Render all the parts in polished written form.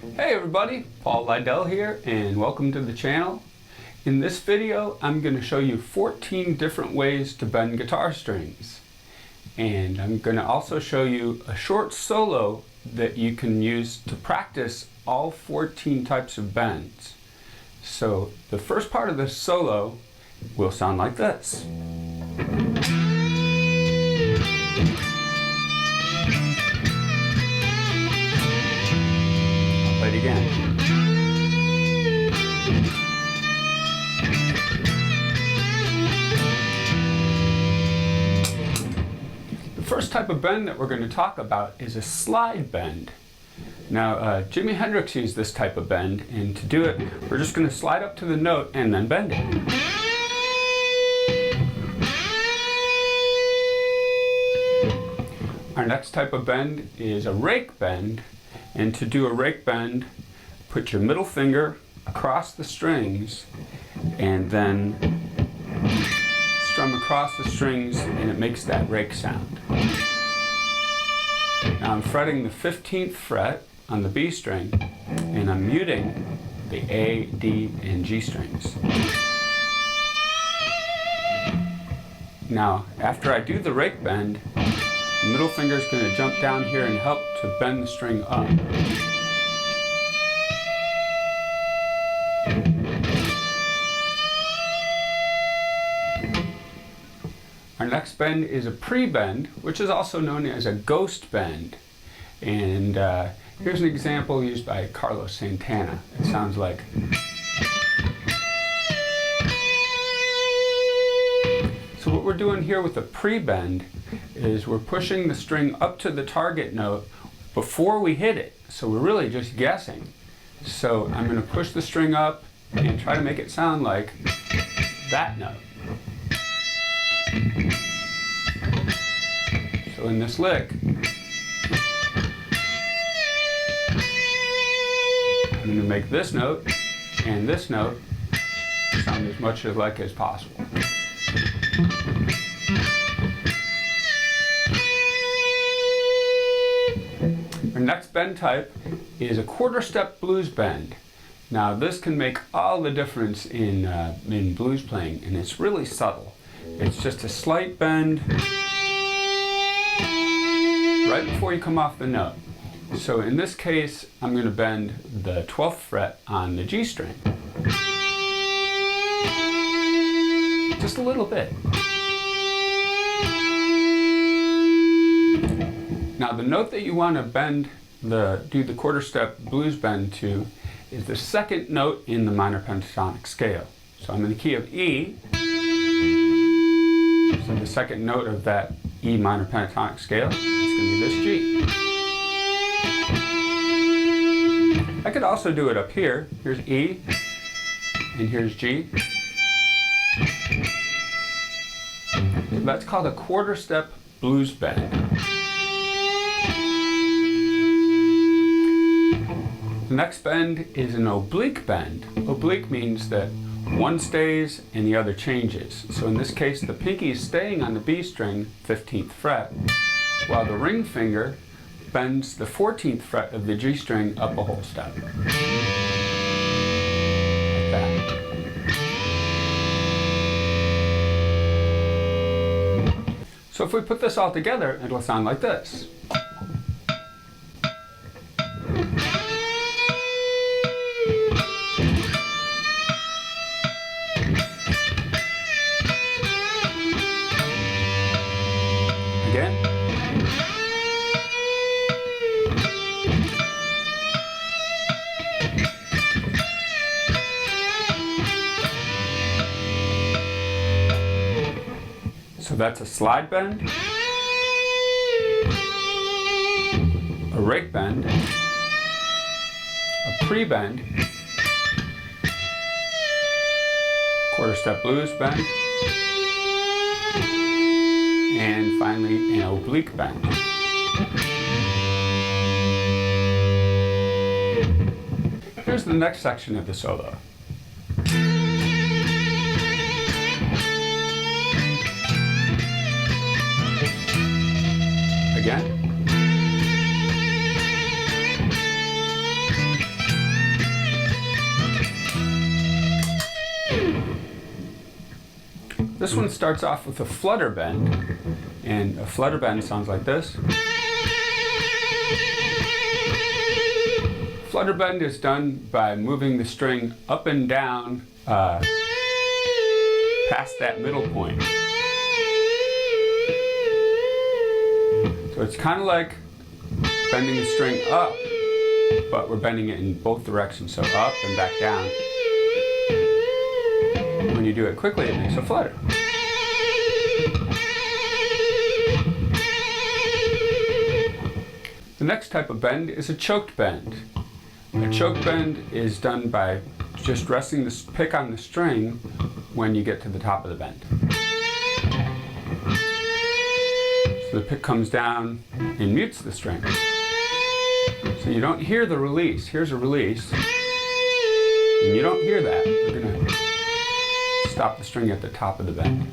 Hey everybody, Paul Lidel here and welcome to the channel. In this video I'm going to show you 14 different ways to bend guitar strings. And I'm going to also show you a short solo that you can use to practice all 14 types of bends. So the first part of this solo will sound like this. Play it again. The first type of bend that we're going to talk about is a slide bend. Now, Jimi Hendrix used this type of bend, and to do it, we're just going to slide up to the note and then bend it. Our next type of bend is a rake bend. And to do a rake bend, put your middle finger across the strings and then strum across the strings, and it makes that rake sound. Now I'm fretting the 15th fret on the B string and I'm muting the A, D, and G strings. Now after I do the rake bend, the middle finger is going to jump down here and help to bend the string up. Our next bend is a pre-bend, which is also known as a ghost bend. And here's an example used by Carlos Santana. It sounds like. So what we're doing here with the pre-bend is we're pushing the string up to the target note before we hit it. So we're really just guessing. So I'm going to push the string up and try to make it sound like that note. So in this lick, I'm going to make this note and this note sound as much alike as possible. Our next bend type is a quarter step blues bend. Now this can make all the difference in blues playing, and it's really subtle. It's just a slight bend right before you come off the note. So in this case, I'm going to bend the 12th fret on the G string. Just a little bit. Now the note that you want to bend do the quarter step blues bend to is the second note in the minor pentatonic scale. So I'm in the key of E. So the second note of that E minor pentatonic scale is going to be this G. I could also do it up here. Here's E and here's G. So that's called a quarter step blues bend. The next bend is an oblique bend. Oblique means that one stays and the other changes. So in this case, the pinky is staying on the B string, 15th fret, while the ring finger bends the 14th fret of the G string up a whole step. Like that. So if we put this all together, it'll sound like this. Again. So that's a slide bend, a rake bend, a pre-bend, quarter step blues bend, and finally an oblique bend. Here's the next section of the solo. Again. This one starts off with a flutter bend, and a flutter bend sounds like this. Flutter bend is done by moving the string up and down past that middle point. So it's kind of like bending the string up, but we're bending it in both directions, so up and back down. When you do it quickly, it makes a flutter. The next type of bend is a choked bend. A choked bend is done by just resting the pick on the string when you get to the top of the bend. So the pick comes down and mutes the string. So you don't hear the release. Here's a release. And you don't hear that. We're going to stop the string at the top of the bend.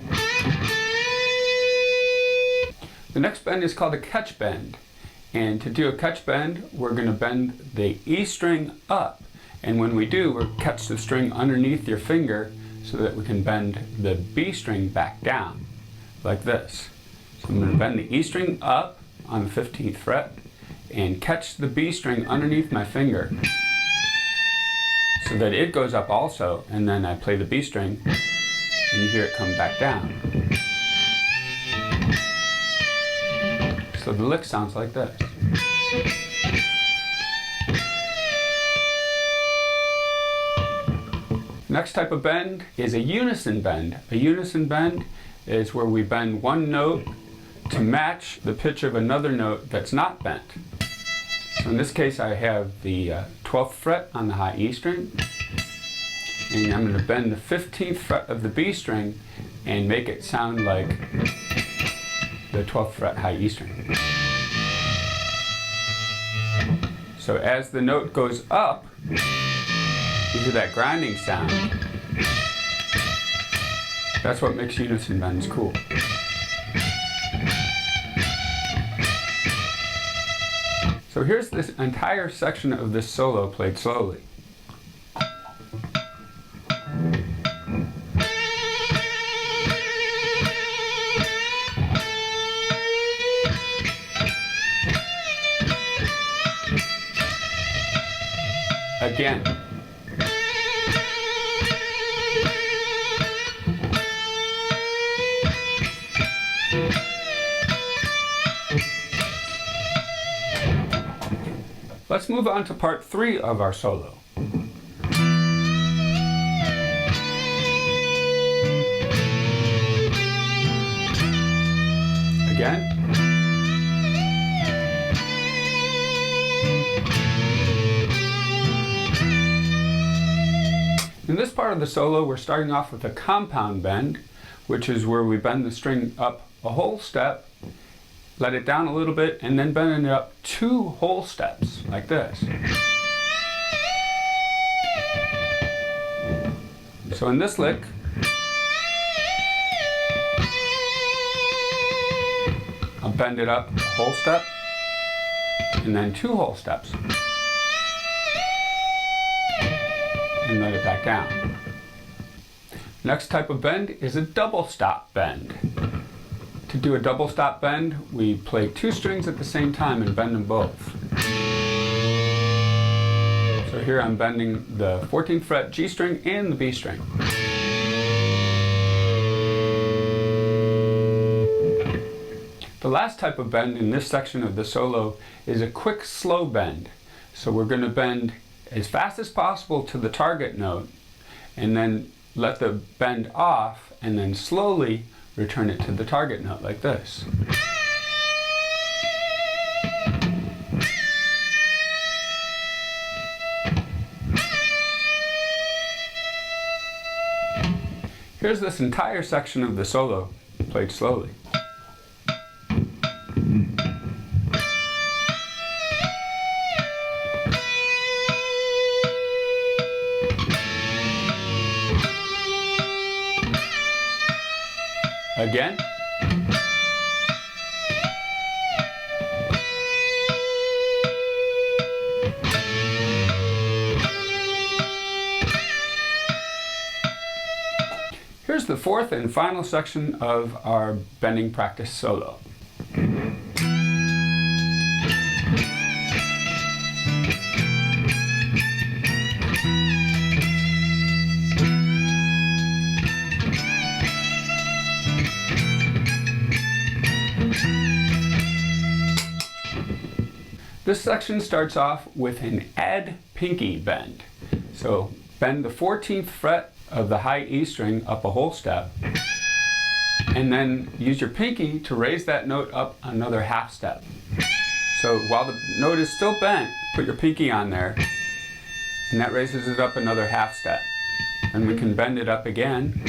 The next bend is called a catch bend. And to do a catch bend, we're going to bend the E string up. And when we do, we'll catch the string underneath your finger so that we can bend the B string back down, like this. So I'm going to bend the E string up on the 15th fret and catch the B string underneath my finger so that it goes up also, and then I play the B string and you hear it come back down. So the lick sounds like this. Next type of bend is a unison bend. A unison bend is where we bend one note to match the pitch of another note that's not bent. So in this case I have the 12th fret on the high E string, and I'm going to bend the 15th fret of the B string and make it sound like the 12th fret high E string. So as the note goes up, you hear that grinding sound. That's what makes unison bends cool. So here's this entire section of this solo played slowly. Again. Let's move on to part 3 of our solo. Again. In this part of the solo, we're starting off with a compound bend, which is where we bend the string up a whole step, let it down a little bit, and then bend it up 2 whole steps, like this. So in this lick, I'll bend it up a whole step, and then 2 whole steps. And let it back down. Next type of bend is a double stop bend. To do a double stop bend, we play 2 strings at the same time and bend them both. So here I'm bending the 14th fret G string and the B string. The last type of bend in this section of the solo is a quick slow bend. So we're going to bend as fast as possible to the target note, and then let the bend off, and then slowly return it to the target note like this. Here's this entire section of the solo played slowly. Again. Here's the fourth and final section of our bending practice solo. This section starts off with an add pinky bend. So bend the 14th fret of the high E string up a whole step, and then use your pinky to raise that note up another half step. So while the note is still bent, put your pinky on there, and that raises it up another half step. And we can bend it up again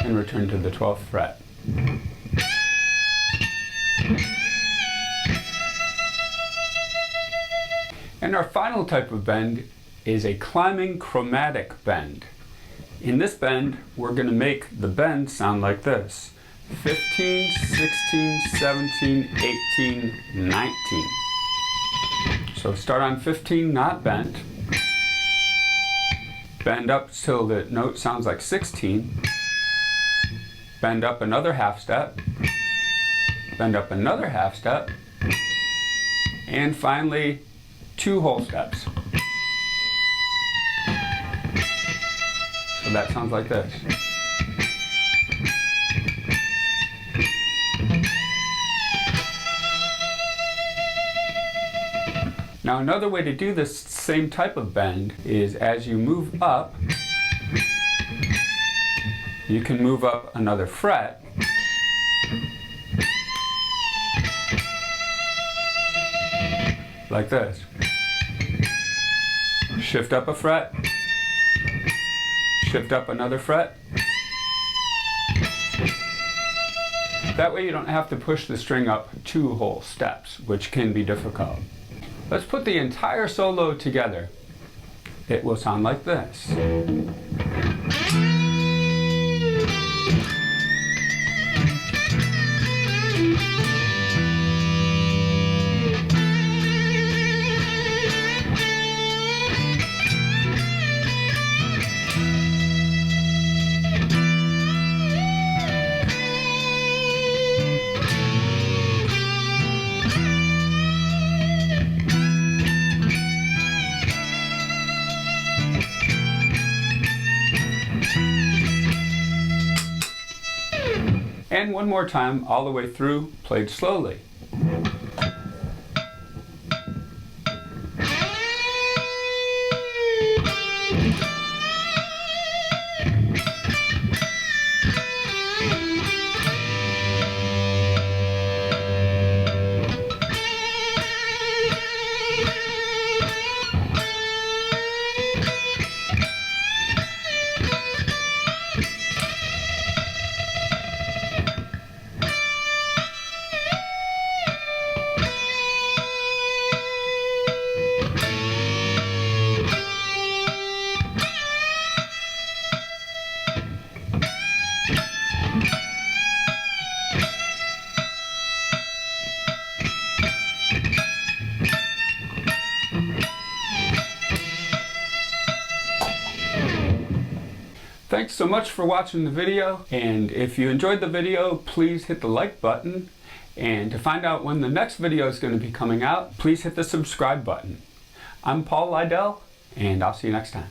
and return to the 12th fret. And our final type of bend is a climbing chromatic bend. In this bend, we're going to make the bend sound like this: 15, 16, 17, 18, 19. So start on 15, not bent. Bend up till the note sounds like 16. Bend up another half step. Bend up another half step. And finally, 2 whole steps. So that sounds like this. Now another way to do this same type of bend is as you move up, you can move up another fret. Like this. Shift up a fret, shift up another fret. That way you don't have to push the string up 2 whole steps, which can be difficult. Let's put the entire solo together. It will sound like this. And one more time, all the way through, played slowly. Thanks so much for watching the video, and if you enjoyed the video, please hit the like button, and to find out when the next video is going to be coming out, please hit the subscribe button. I'm Paul Lidel, and I'll see you next time.